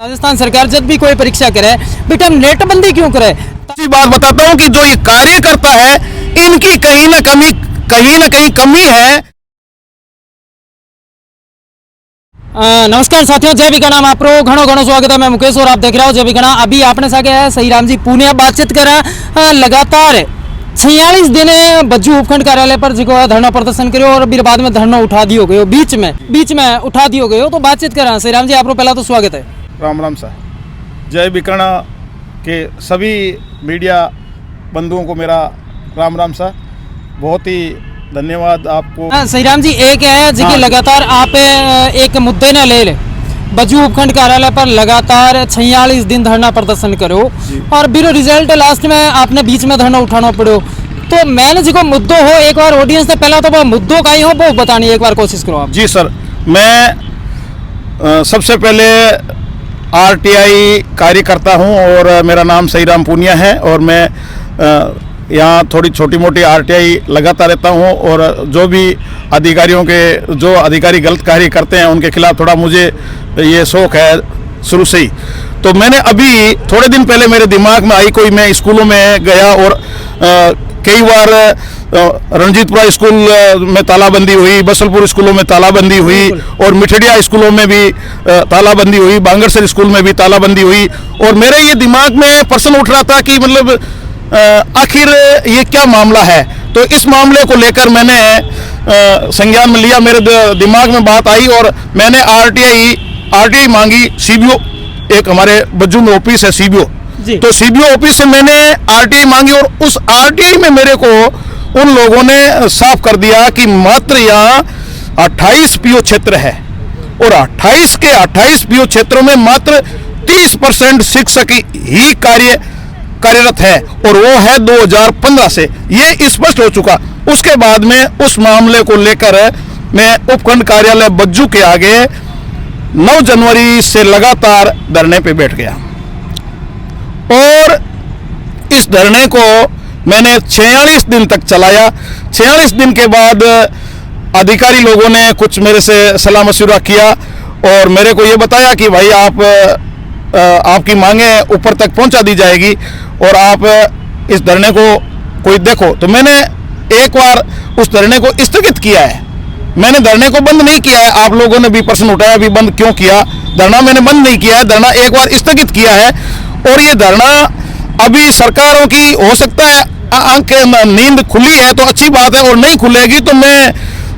राजस्थान सरकार जब भी कोई परीक्षा करे बेटा हम नेटबंदी क्यों करे। अच्छी बात बताता हूं कि जो ये कार्य करता है इनकी कहीं ना कहीं कमी है। नमस्कार साथियों, जय विगणा में आपरो घणो घणो स्वागत है। मैं मुकेश और आप देख रहे हो जय विगणा। अभी आपने सागे है सही राम जी पुणे बातचीत करा लगातार 46 दिन बज्जू उपखंड कार्यालय पर जो धरना प्रदर्शन करो और फिर बाद में धरना उठा दियो गयो, बीच में उठा दियो गयो। तो बातचीत करा सही राम जी, आपको पहला तो स्वागत है। राम राम सा जय विकर्ण के सभी मीडिया बंधुओं को मेरा राम राम सा, बहुत ही धन्यवाद आपको। सही राम जी, एक है जी लगातार आप एक मुद्दे ने ले बज्जू उपखंड कार्यालय पर लगातार 46 दिन धरना प्रदर्शन करो और बिरो रिजल्ट लास्ट में आपने बीच में धरना उठाना पड़ो। तो मैंने जो मुद्दो हो एक बार ऑडियंस से पहला तो वो मुद्दों का ही हो वो बतानी एक बार कोशिश करो आप। जी सर, मैं सबसे पहले आरटीआई कार्यकर्ता हूं और मेरा नाम सही राम पुनिया है और मैं यहाँ थोड़ी छोटी मोटी आरटीआई लगाता रहता हूँ और जो भी जो अधिकारी गलत कार्य करते हैं उनके खिलाफ थोड़ा मुझे ये शौक है शुरू से ही। तो मैंने अभी थोड़े दिन पहले मेरे दिमाग में आई, कोई मैं स्कूलों में गया और कई बार रणजीतपुरा स्कूल में तालाबंदी हुई, बसलपुर स्कूलों में तालाबंदी हुई और मिठड़िया स्कूलों में भी तालाबंदी हुई, बांगरसर स्कूल में भी तालाबंदी हुई। और मेरे ये दिमाग में प्रश्न उठ रहा था कि मतलब आखिर ये क्या मामला है। तो इस मामले को लेकर मैंने संज्ञान में लिया, मेरे दिमाग में बात आई और मैंने आरटीआई मांगी। सीबीओ एक हमारे बज्जू में ऑफिस है सीबीओ, तो सीबीओ ऑफिस से मैंने आरटीआई मांगी और उस आरटीआई में मेरे को उन लोगों ने साफ कर दिया कि मात्र यहाँ 28 पीओ क्षेत्र है और 28 के 28 पीओ क्षेत्रों में मात्र 30% शिक्षक ही कार्यरत है और वो है 2015 से, ये स्पष्ट हो चुका। उसके बाद में उस मामले को लेकर मैं उपखंड कार्यालय बज्जू के आगे 9 जनवरी से लगातार धरने पे बैठ गया और इस धरने को मैंने 46 दिन तक चलाया। 46 दिन के बाद अधिकारी लोगों ने कुछ मेरे से सलाह मशवरा किया और मेरे को ये बताया कि भाई आपकी मांगे ऊपर तक पहुंचा दी जाएगी और आप इस धरने को कोई देखो। तो मैंने एक बार उस धरने को स्थगित किया है, मैंने धरने को बंद नहीं किया है। आप लोगों ने भी प्रश्न उठाया भी बंद क्यों किया, धरना मैंने बंद नहीं किया है, धरना एक बार स्थगित किया है। और ये धरना अभी सरकारों की हो सकता है आंख नींद खुली है तो अच्छी बात है और नहीं खुलेगी तो मैं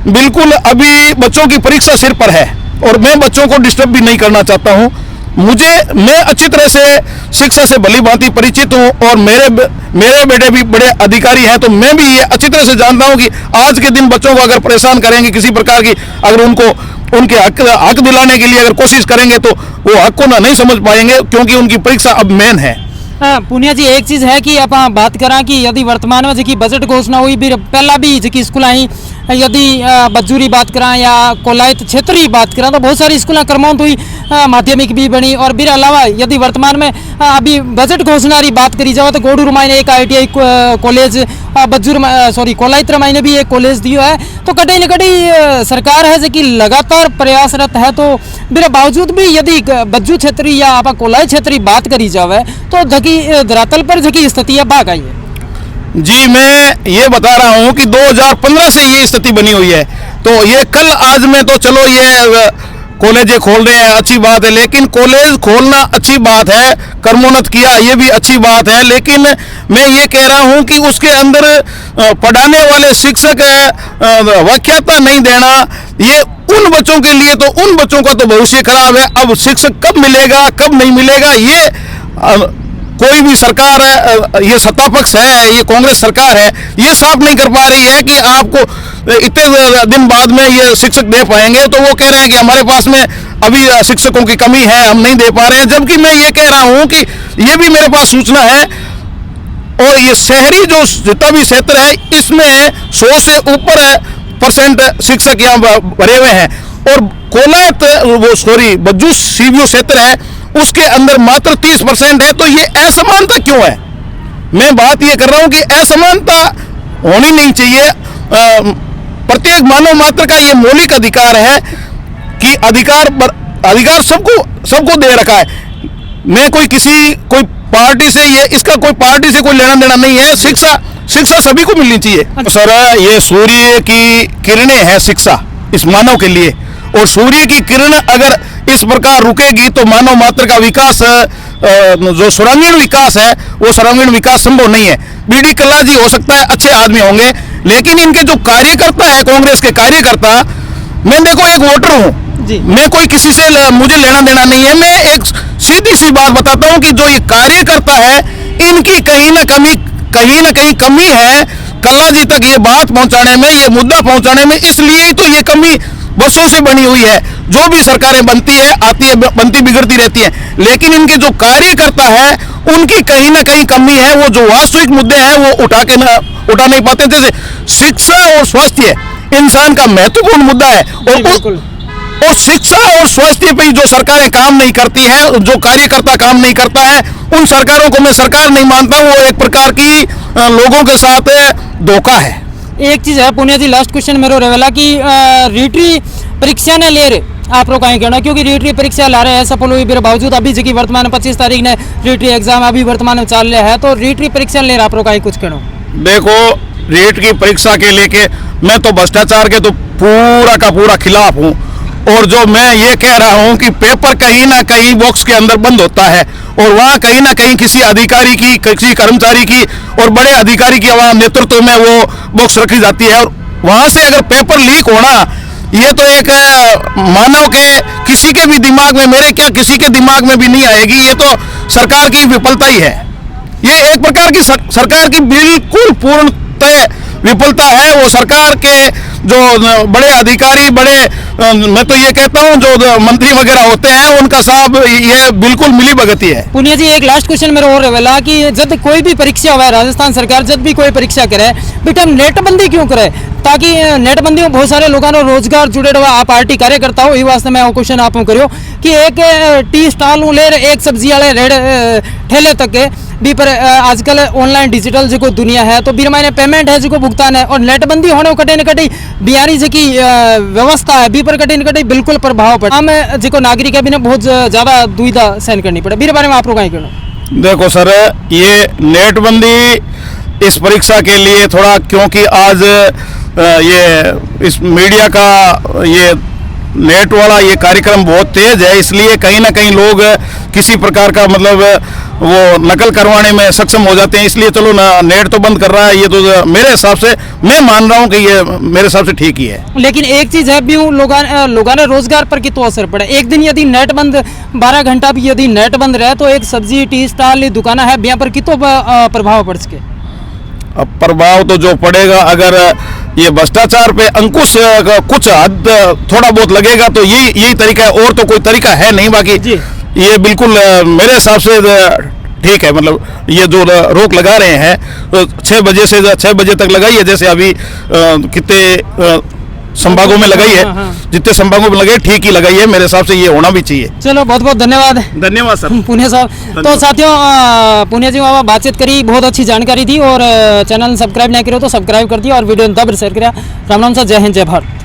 बिल्कुल, अभी बच्चों की परीक्षा सिर पर है और मैं बच्चों को डिस्टर्ब भी नहीं करना चाहता हूँ। मैं अच्छी तरह से शिक्षा से भली भांति परिचित हूँ और मेरे बेटे भी बड़े अधिकारी हैं, तो मैं भी ये अच्छी तरह से जानता हूँ कि आज के दिन बच्चों को अगर परेशान करेंगे किसी प्रकार की, अगर उनके हक दिलाने के लिए अगर कोशिश करेंगे तो वो हक को नहीं समझ पाएंगे क्योंकि उनकी परीक्षा अब मेन है। पुनिया जी, एक चीज है कि आप बात करा कि यदि वर्तमान में जी बजट घोषणा हुई फिर पहला भी जी स्कूल आई, यदि बज्जूरी बात करा या कोलायत क्षेत्र की बात करा तो बहुत सारी स्कूलें क्रमांत हुई, माध्यमिक भी बनी और फिर अलावा यदि वर्तमान में अभी बजट घोषणा की बात करी जाए तो गोडूर मायने एक ITI कॉलेज, कोलायत मायने भी एक कॉलेज दियो है। तो कटी न कटी सरकार है जो लगातार प्रयासरत है, तो मेरे बावजूद भी यदि बज्जू क्षेत्र या आप कोलायत क्षेत्र की बात करी जाए तो धरातल पर जकी स्थिति है बाग आई है। जी, मैं ये बता रहा हूँ कि 2015 से ये स्थिति बनी हुई है। तो ये कल आज में तो चलो ये कॉलेज खोल रहे हैं, अच्छी बात है, लेकिन कॉलेज खोलना अच्छी बात है, कर्मोन्नत किया ये भी अच्छी बात है, लेकिन मैं ये कह रहा हूँ कि उसके अंदर पढ़ाने वाले शिक्षक व्याख्याता नहीं देना, ये उन बच्चों के लिए, तो उन बच्चों का तो भविष्य खराब है। अब शिक्षक कब मिलेगा कब नहीं मिलेगा ये कोई भी सरकार है, ये सत्ता पक्ष है, ये कांग्रेस सरकार है, ये साफ नहीं कर पा रही है कि आपको इतने दिन बाद में ये शिक्षक दे पाएंगे। तो वो कह रहे हैं कि हमारे पास में अभी शिक्षकों की कमी है, हम नहीं दे पा रहे हैं, जबकि मैं ये कह रहा हूँ कि ये भी मेरे पास सूचना है और ये शहरी जो जितना भी क्षेत्र है इसमें 100 से ऊपर % शिक्षक यहाँ भरे हुए हैं और कोलायत बज्जू सीबीओ क्षेत्र है उसके अंदर मात्र 30% है। तो ये असमानता क्यों है? मैं बात ये कर रहा हूं कि असमानता होनी नहीं चाहिए। प्रत्येक मानव मात्र का ये मौलिक अधिकार है कि अधिकार सबको दे रखा है। मैं कोई पार्टी से, ये इसका कोई पार्टी से कोई लेना देना नहीं है। शिक्षा सभी को मिलनी चाहिए। अच्छा। सर, ये सूर्य की किरणें हैं शिक्षा इस मानव के लिए, और सूर्य की किरण अगर इस प्रकार रुकेगी तो मानव मात्र का विकास, जो सर्वांगीण विकास है, वो सर्वांगीण विकास संभव नहीं है। बीडी कल्ला जी हो सकता है अच्छे आदमी होंगे, लेकिन इनके जो कार्यकर्ता है, कांग्रेस के कार्यकर्ता, मैं देखो एक वोटर हूँ जी। मैं कोई किसी से मुझे लेना देना नहीं है। मैं एक सीधी सी बात बताता हूँ कि जो ये कार्यकर्ता है, इनकी कहीं ना कहीं कमी है कल्ला जी तक ये बात पहुंचाने में, ये मुद्दा पहुंचाने में। इसलिए ही तो ये कमी वर्षों से बनी हुई है। जो भी सरकारें बनती है, आती है, बनती बिगड़ती रहती है, लेकिन इनके जो कार्यकर्ता है उनकी कहीं ना कहीं कमी है। वो जो वास्तविक मुद्दे हैं वो उठा नहीं पाते। जैसे शिक्षा और स्वास्थ्य इंसान का महत्वपूर्ण मुद्दा है, और शिक्षा और स्वास्थ्य पे जो सरकारें काम नहीं करती हैं, जो कार्यकर्ता काम नहीं करता है, उन सरकारों को मैं सरकार नहीं मानता। वो एक प्रकार की लोगों के साथ धोखा है। एक चीज है पुनिया जी, लास्ट क्वेश्चन मेरो रहेला कि रीटरी परीक्षा ने ले रहे आप लोग कहीं कहना, क्योंकि रीटरी परीक्षा ला रहे हैं सफल हुई फिर बावजूद अभी जी वर्तमान 25 तारीख ने रीटरी एग्जाम अभी वर्तमान में चल रहा है, तो रीटरी परीक्षा ले रहे आप लोग कहीं कुछ कहना? देखो, रीट की परीक्षा के लेके मैं तो भ्रष्टाचार के तो पूरा का पूरा खिलाफ हूँ, और जो मैं ये कह रहा हूँ कि पेपर कहीं ना कहीं बॉक्स के अंदर बंद होता है, और वहाँ कहीं ना कहीं किसी अधिकारी की, किसी कर्मचारी की और बड़े अधिकारी की वहाँ नेतृत्व में वो बॉक्स रखी जाती है, और वहाँ से अगर पेपर लीक होना, ये तो एक मानव के किसी के भी दिमाग में, मेरे क्या किसी के दिमाग में भी नहीं आएगी। ये तो सरकार की विफलता ही है। ये एक प्रकार की सरकार की बिल्कुल पूर्णतः विफलता है। वो सरकार के जो बड़े अधिकारी, मैं तो ये कहता हूँ जो मंत्री वगैरह होते हैं, उनका साहब ये बिल्कुल मिली भगती है। पुनिया जी, एक लास्ट क्वेश्चन मेरा और रहेला कि जब कोई भी परीक्षा हुआ, राजस्थान सरकार जब भी कोई परीक्षा करे, बेटा नेटबंदी क्यों करे? ताकि नेटबंदी में बहुत सारे लोगों को रोजगार जुड़े हुआ। आप पार्टी कार्यकर्ता हो, ये वास्ते मैं क्वेश्चन आप करो कि एक टी स्टॉल ले एक सब्जी वाले रेड ठेले तक के भी पर आजकल ऑनलाइन डिजिटल जो दुनिया है, तो बीर मायने पेमेंट है जो भुगतान है, और नेटबंदी होने कटे न कटे बिहारी जी की व्यवस्था है बी पर कटे न कटे बिल्कुल प्रभाव पड़े। हम जो नागरिक है भी बहुत ज़्यादा दुविधा सहन करनी पड़े। बीर बारे में आप लोग कहीं कहना? देखो सर, ये नेटबंदी इस परीक्षा के लिए थोड़ा, क्योंकि आज ये इस मीडिया का ये नेट वाला ये कार्यक्रम बहुत तेज है, इसलिए कहीं ना कहीं लोग किसी प्रकार का मतलब वो नकल करवाने में सक्षम हो जाते हैं। इसलिए चलो ना, नेट तो बंद कर रहा है, ये तो मेरे हिसाब से मैं मान रहा हूँ कि ये मेरे हिसाब से ठीक ही है। लेकिन एक चीज है भी लोगों ने रोजगार पर कितना असर पड़े। एक दिन यदि नेट बंद 12 घंटा भी यदि नेट बंद रहे, तो एक सब्जी टी स्टॉल दुकान है बिया पर कितना प्रभाव पड़ सके? अब प्रभाव तो जो पड़ेगा, अगर ये भ्रष्टाचार पे अंकुश कुछ हद थोड़ा बहुत लगेगा तो यही तरीका है, और तो कोई तरीका है नहीं। बाकी ये बिल्कुल मेरे हिसाब से ठीक है। मतलब ये जो रोक लगा रहे हैं 6 बजे से 6 बजे तक लगाई है, जैसे अभी कितने संभागों में लगाई है, जितने संभागों में लगाई ठीक ही लगाई है। मेरे हिसाब से ये होना भी चाहिए। चलो, बहुत बहुत धन्यवाद। धन्यवाद सर। पुनिया साहब। तो साथियों, पुनिया जी वहाँ बातचीत करी, बहुत अच्छी जानकारी दी, और चैनल सब्सक्राइब नहीं करो तो सब्सक्राइब कर दिया, और वीडियो दब शेयर करिए। राम नाम सर, जय हिंद, जय भारत।